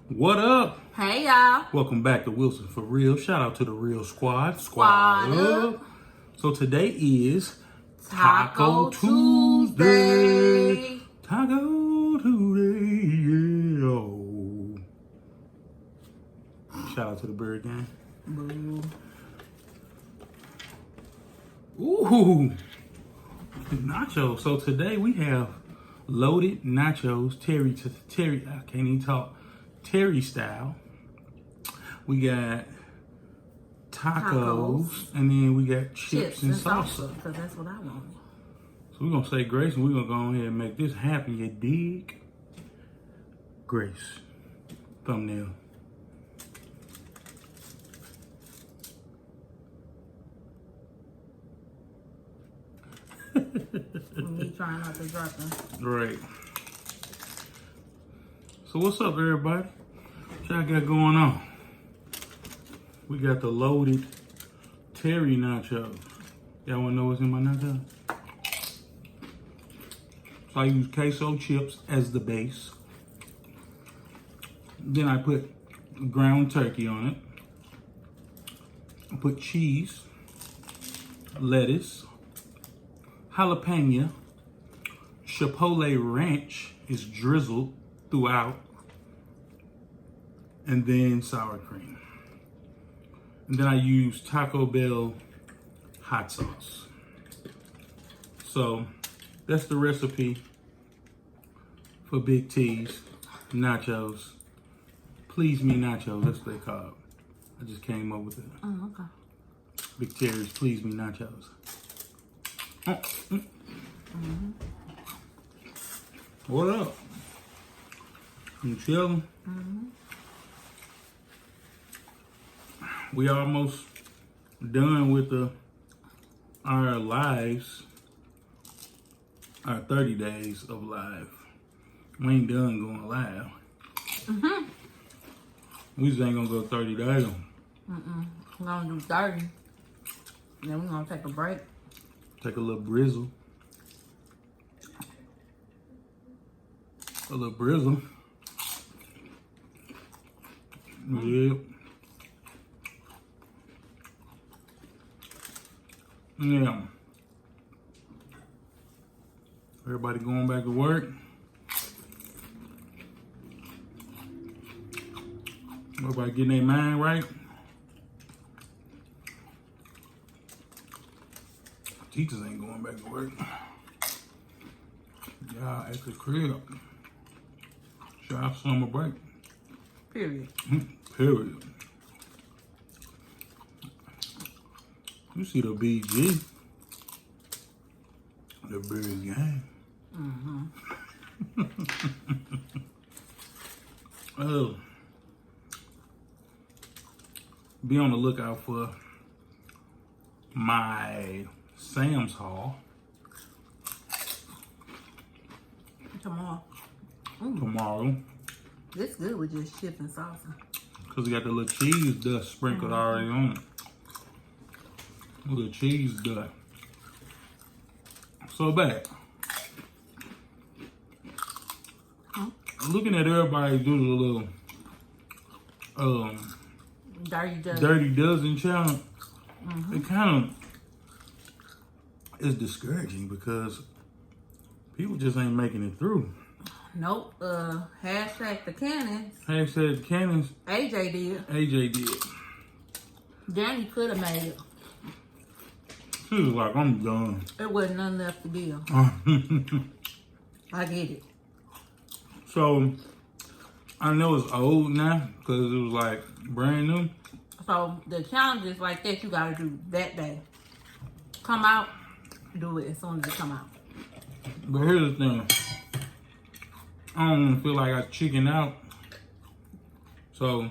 What up? Hey y'all. Welcome back to Wilson for Real. Shout out to the Real Squad. Squad up. So today is Taco Tuesday. Taco Tuesday. Yeah. Oh. Shout out to the Bird Gang. Boo. Ooh. Nachos. So today we have loaded nachos, Terry. I can't even talk. Terry style. We got tacos, and then we got chips and salsa. Because that's what I want. So we're gonna say grace, and we're gonna go ahead and make this happen. You dig? Grace. Thumbnail. Me trying not to drop them. Right. So what's up, everybody? What y'all got going on? We got the loaded Terry nachos. Y'all wanna know what's in my nachos? So I use queso chips as the base. Then I put ground turkey on it. I put cheese, lettuce, jalapeno, chipotle ranch is drizzled throughout, and then sour cream. And then I use Taco Bell hot sauce. So that's the recipe for Big T's nachos. Please Me nachos, that's what they call it. I just came up with it. Oh, okay. Big Terry's Please Me nachos. What up? You chilling? We almost done with our lives, our 30 days of live. We ain't done going live. We just ain't gonna go 30 days. We're gonna do 30. Then we're gonna take a break. Take a little brizzle. A little brizzle. Yep. Yeah. Everybody going back to work. Everybody getting their mind right. Teachers ain't going back to work. Y'all at the crib. Y'all summer break. Period. Period. You see the BG. The Bird Gang. Oh. Be on the lookout for my Sam's haul. Tomorrow. This good with just chips and salsa. Because we got the little cheese dust sprinkled already on it. A little cheese dust. So back. Looking at everybody do the little Dirty Dozen challenge. It kind of is discouraging because people just ain't making it through. Nope. Hashtag the cannons. Hashtag cannons. AJ did. AJ did. Danny could have made it. She was like, I'm done. There wasn't nothing left to give. I get it. So, I know it's old now because it was like brand new. So, the challenges like that you got to do that day. Come out, do it as soon as it come out. But here's the thing. I don't want to feel like I chicken out. So,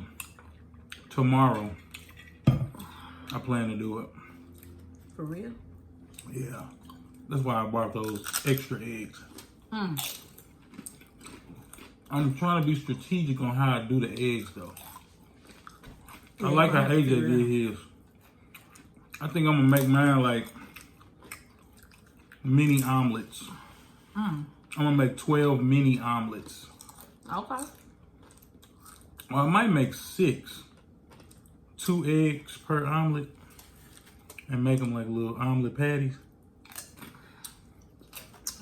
tomorrow, I plan to do it. For real? Yeah. That's why I bought those extra eggs. I'm trying to be strategic on how I do the eggs, though. I like how AJ did his. I think I'm going to make mine like mini omelets. I'm going to make 12 mini omelets. Okay. Or I might make 6. 2 eggs per omelet. And make them like little omelet patties.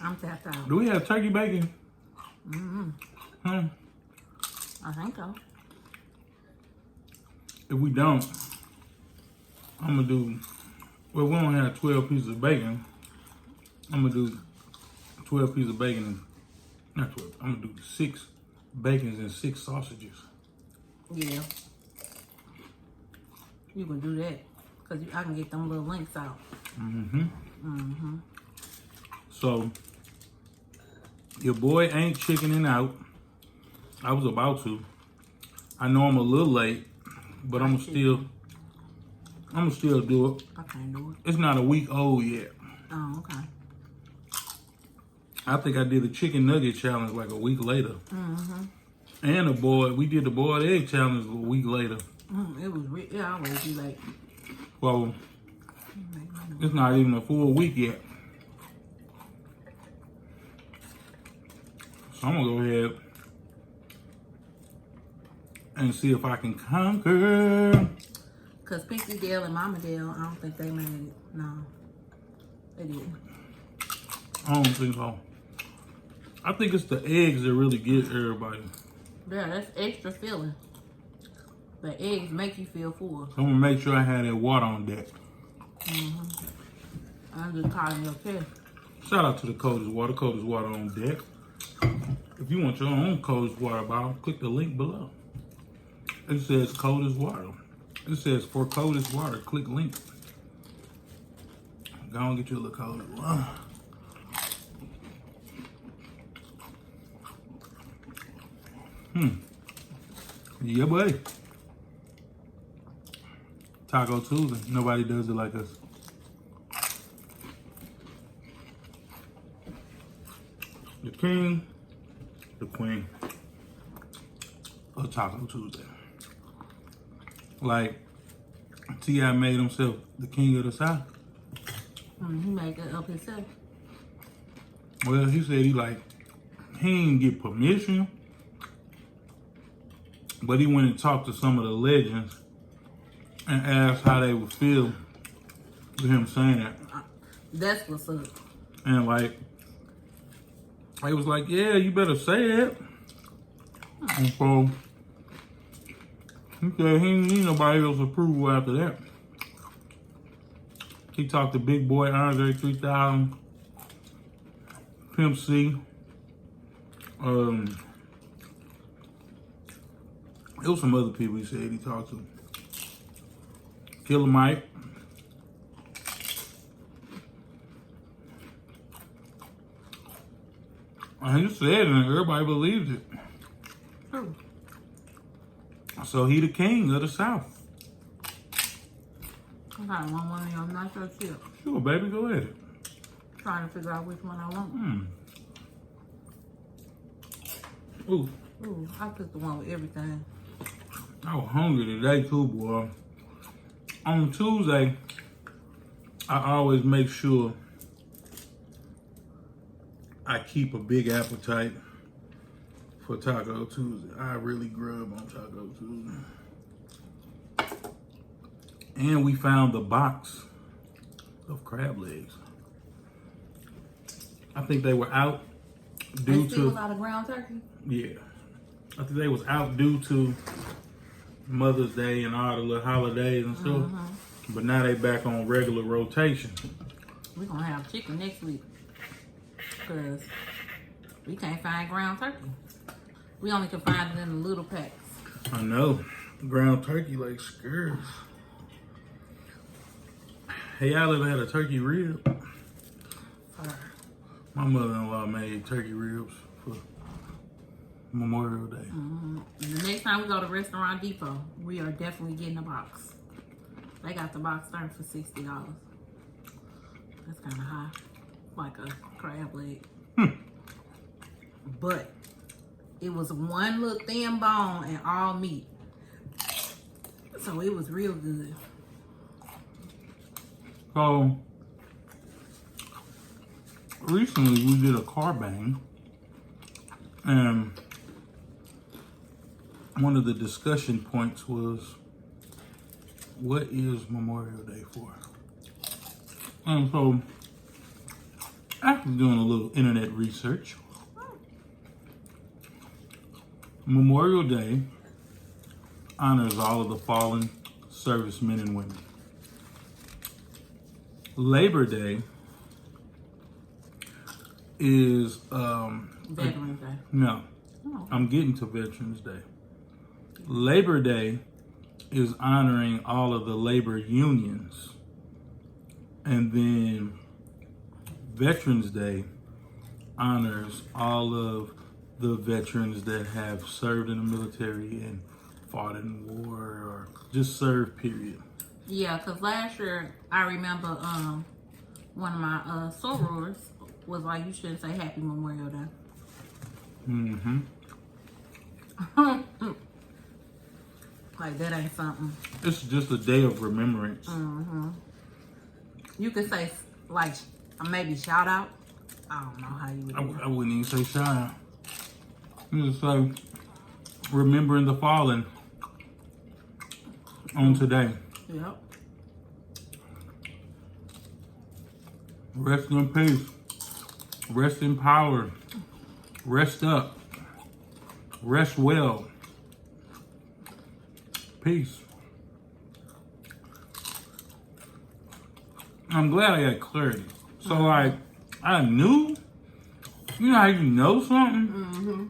I'm tapped out. Do we have turkey bacon? Mm-hmm. Huh? I think so. If we don't, I'm gonna do, well, we don't have 12 pieces of bacon. I'm gonna do 12 pieces of bacon and, not 12, I'm gonna do 6 bacons and 6 sausages. Yeah. You can do that. Because I can get them little links out. Mm-hmm. Mm-hmm. So, your boy ain't chickening out. I was about to. I know I'm a little late, but I'm gonna still do it. I can't do it. It's not a week old yet. Oh, okay. I think I did a chicken nugget challenge like a week later. Mm-hmm. And we did the boiled egg challenge a week later. It was, it always be like. Well, it's not even a full week yet. So I'm gonna go ahead and see if I can conquer. Because Pinky Dale and Mama Dale, I don't think they made it. No, they didn't. I don't think so. I think it's the eggs that really get everybody. Yeah, that's extra filling. The eggs make you feel full. So I'm gonna make sure I have that water on deck. I'm just calling your chest. Shout out to the Coldest Water. Coldest Water on deck. If you want your own Coldest Water bottle, click the link below. It says Coldest Water. It says for Coldest Water, click link. Go and get you a little Coldest Water. Yeah, buddy. Taco Tuesday. Nobody does it like us. The king, the queen of Taco Tuesday. Like T.I. made himself the king of the South. He made it up himself. Well, he said he didn't get permission, but he went and talked to some of the legends and asked how they would feel with him saying that. That's what's up. And he was like, yeah, you better say it. And so he said he didn't need nobody else's approval after that. He talked to Big Boy Andre 3000, Pimp C. It was some other people he said he talked to. Killer Mike. And he said it and everybody believed it. True. So he the king of the South. I got one of your nacho chips. Sure, baby, go ahead. Trying to figure out which one I want. Ooh, Ooh, I took the one with everything. I was hungry today too, boy. On Tuesday, I always make sure I keep a big appetite for Taco Tuesday. I really grub on Taco Tuesday. And we found the box of crab legs. I think they were out due still to out of ground turkey? yeah. I think they was out due to Mother's Day and all the little holidays and stuff. But now they back on regular rotation. We're gonna have chicken next week. Cause we can't find ground turkey. We only can find it in the little packs. I know. Ground turkey like scarce. Hey, y'all ever had a turkey rib? My mother-in-law made turkey ribs for Memorial Day. The next time we go to Restaurant Depot, we are definitely getting a box. They got the box starting for $60. That's kind of high, like a crab leg. But it was one little thin bone and all meat, so it was real good. So, recently we did a car bang, and one of the discussion points was, what is Memorial Day for? And so, after doing a little internet research, Memorial Day honors all of the fallen servicemen and women. Labor Day is Veterans Day. no, Oh. I'm getting to Veterans Day. Labor Day is honoring all of the labor unions. And then Veterans Day honors all of the veterans that have served in the military and fought in war or just served, period. Yeah, because last year, I remember one of my sorors was like, you shouldn't say Happy Memorial Day. Mm-hmm. Like, that ain't something. It's just a day of remembrance. Mm-hmm. You could say, like, maybe shout out. I don't know how you would do I wouldn't even say shout out. You just say remembering the fallen on today. it. Yep. Rest in peace. Rest in power. Rest up. Rest well. Peace. I'm glad I got clarity. So, like, I knew, you know how you know something, Mm-hmm.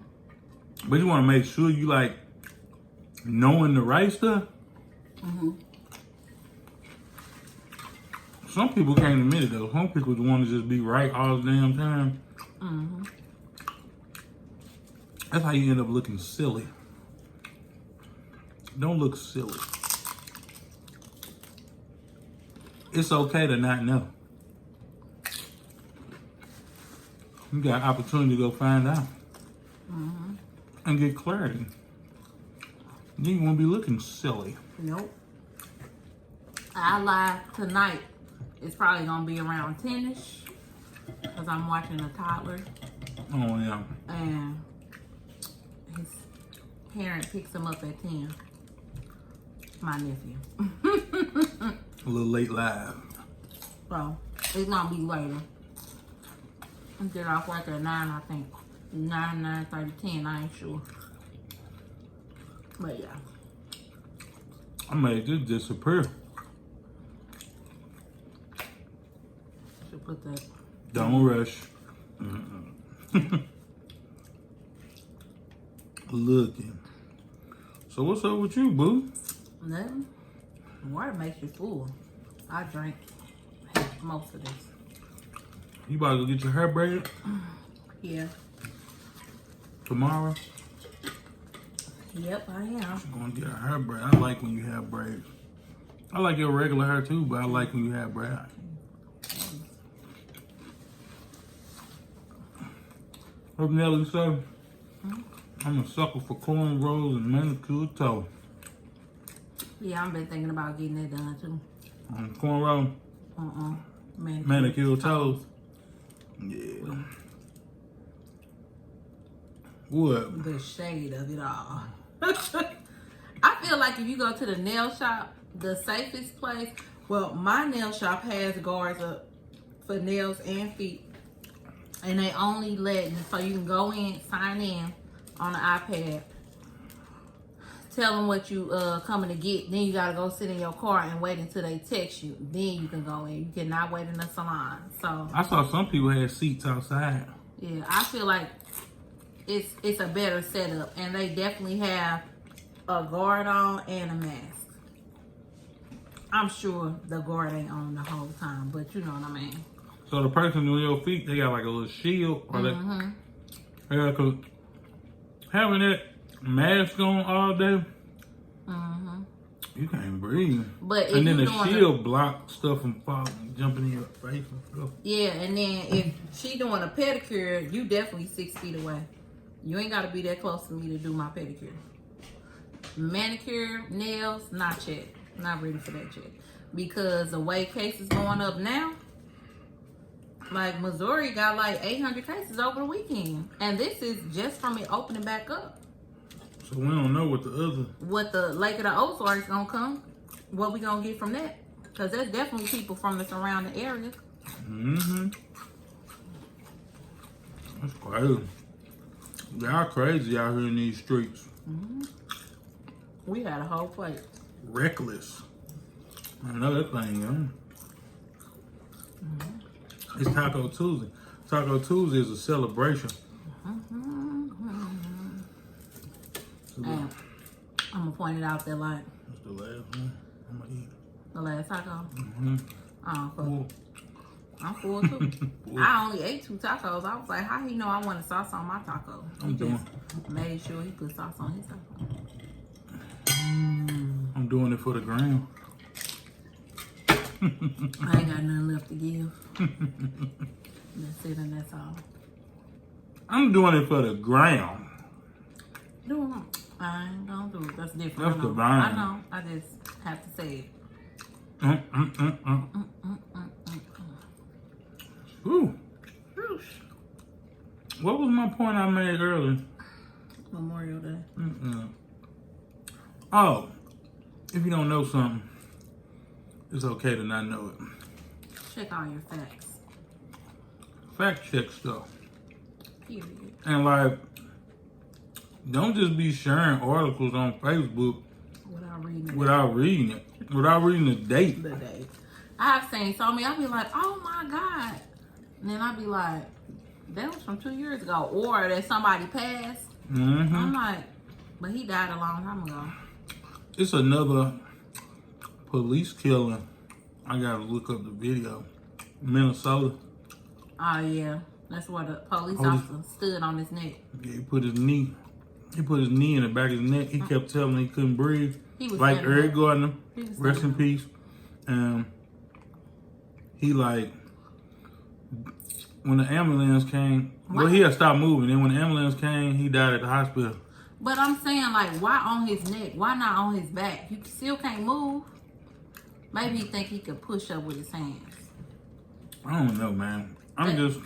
but you want to make sure you, like, knowing the right stuff. Mm-hmm. Some people can't admit it, though. Some people want to just be right all the damn time. Mm-hmm. That's how you end up looking silly. Don't look silly. It's okay to not know. You got opportunity to go find out. Mm-hmm. And get clarity. Then you won't be looking silly. Nope. I live tonight. It's probably gonna be around 10ish because I'm watching a toddler Oh, yeah. and his parent picks him up at 10. My nephew. A little late live. So it's gonna be later. I get off work at 9, I think. 9:30, 10, I ain't sure. But yeah. I made this disappear. Should put that. Don't rush. Looking. So what's up with you, boo? Nothing. Water makes you full. I drank most of this. You about to go get your hair braided Yeah. tomorrow? Yep, I am. She's gonna get her hair braided. I like when you have braids. I like your regular hair too, but I like when you have braids. What Nelly say? I'm a sucker for cornrows and manicured toe. Yeah, I've been thinking about getting that done too. Cornrow, manicured toes. Yeah. What? The shade of it all. I feel like if you go to the nail shop, the safest place, well, my nail shop has guards up for nails and feet. And they only let, so you can go in, sign in on the iPad, tell them what you coming to get. Then you gotta go sit in your car and wait until they text you. Then you can go in. You cannot wait in the salon. So I saw some people had seats outside. yeah, I feel like it's a better setup, and they definitely have a guard on and a mask. I'm sure the guard ain't on the whole time, but you know what I mean. So the person on your feet, they got like a little shield, or yeah, cause having that mask on all day, you can't breathe. But if and then you the doing shield block stuff from falling, jumping in your face and stuff. yeah, and then if she doing a pedicure, you definitely 6 feet away. You ain't gotta be that close to me to do my pedicure. Manicure, nails, not yet. Not ready for that yet. Because the way cases going up now, like Missouri got like 800 cases over the weekend. And this is just from it opening back up. So we don't know what the other. What the Lake of the Ozarks gonna come? What we gonna get from that? Cause there's definitely people from the surrounding areas. Mm-hmm. That's crazy. Y'all crazy out here in these streets. Mm-hmm. We had a whole plate. Reckless. I know that thing, yeah. Mm-hmm. It's Taco Tuesday. Taco Tuesday is a celebration. Mm-hmm. And I'm gonna point it out there like. That's the last one I'm gonna eat. The last taco? Mm-hmm. Cool. I'm full too. I only ate 2 tacos. I was like, how he know I wanted sauce on my taco? He just made sure he put sauce on his taco. I'm doing it for the gram. I ain't got nothing left to give. That's it and that's all. I'm doing it for the gram. No, I ain't gonna do it. That's different. That's I know. the vine. I know. I just have to say it. Ooh. What was my point I made earlier? Memorial Day. Oh, if you don't know something, it's okay to not know it. Check all your facts. Fact check stuff. Period. And like, don't just be sharing articles on Facebook without reading it. Without reading the date. The date. I've seen so many, I'll be like, oh my God. And then I'll be like, that was from 2 years ago. Or that somebody passed. Mm-hmm. I'm like, but he died a long time ago. It's another police killing. I gotta look up the video. Minnesota. Oh yeah. That's where the police officer stood on his neck. Yeah, he put his knee in the back of his neck. He kept telling him he couldn't breathe. He was like Eric Gardner, rest in peace. He like, when the ambulance came, well, he had stopped moving. Then when the ambulance came, he died at the hospital. But I'm saying, like, why on his neck? Why not on his back? You still can't move. Maybe he think he could push up with his hands. I don't know, man. I'm just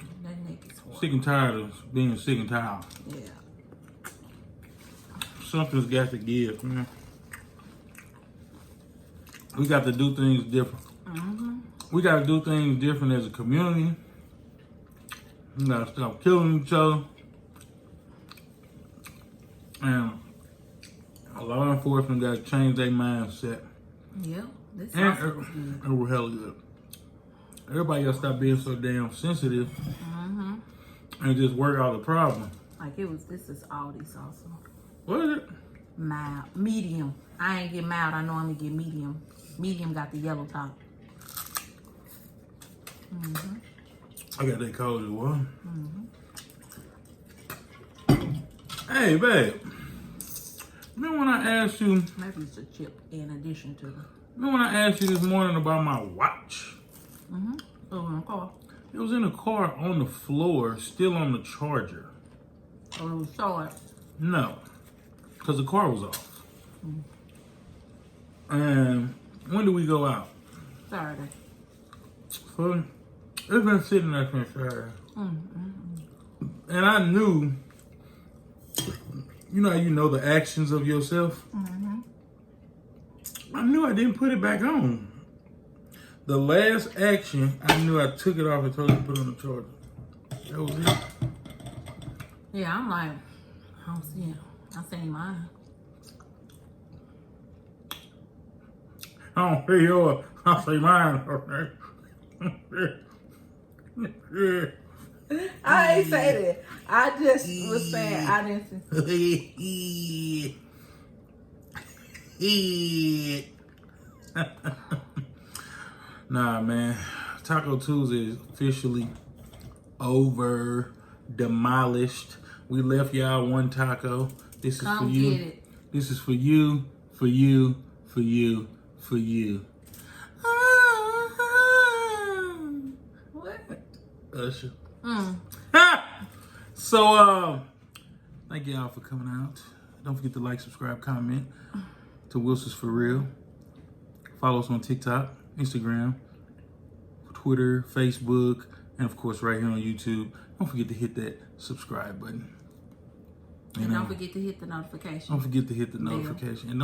sick and tired of being sick and tired. Yeah. Something's got to give, man. We got to do things different. Mm-hmm. We got to do things different as a community. We got to stop killing each other. And law enforcement got to change their mindset. Yeah, this and was good. It was hella good. Everybody got to stop being so damn sensitive and just work out the problem. Like this is Aldi salsa. What is it? Mild. Medium. I ain't get mild. I normally get medium. Medium got the yellow top. I got that cold one. Hey, babe. Remember when I asked you? Maybe it's a chip in addition to the. Remember when I asked you this morning about my watch? Oh, in the car. It was in the car on the floor, still on the charger. Oh, it was short. No, because the car was off. And when do we go out? Saturday. So it's been sitting there since Saturday. And I knew, you know the actions of yourself. I knew I didn't put it back on. The last action, I knew I took it off and told you to put it on the charger. That was it. Yeah, I'm like, I don't see it. I seen mine. I don't see yours. I see mine. I ain't say that. I just was saying I didn't see. Nah, man. Taco Tuesday is officially over, demolished. We left y'all one taco. This is for you. Get it. This is for you, for you, for you, for you. What? Usher. Ha! So, thank y'all for coming out. Don't forget to like, subscribe, comment to Wilson's For Real. Follow us on TikTok, Instagram, Twitter, Facebook, and of course right here on YouTube. Don't forget to hit that subscribe button. And don't forget to hit the notification. Don't forget to hit the notification. And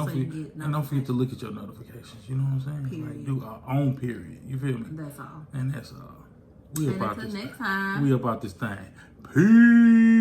don't forget to look at your notifications. You know what I'm saying? Period. Like, do our own period. You feel me? That's all. And that's all. We And about until this next thing. time. We about this thing. Peace.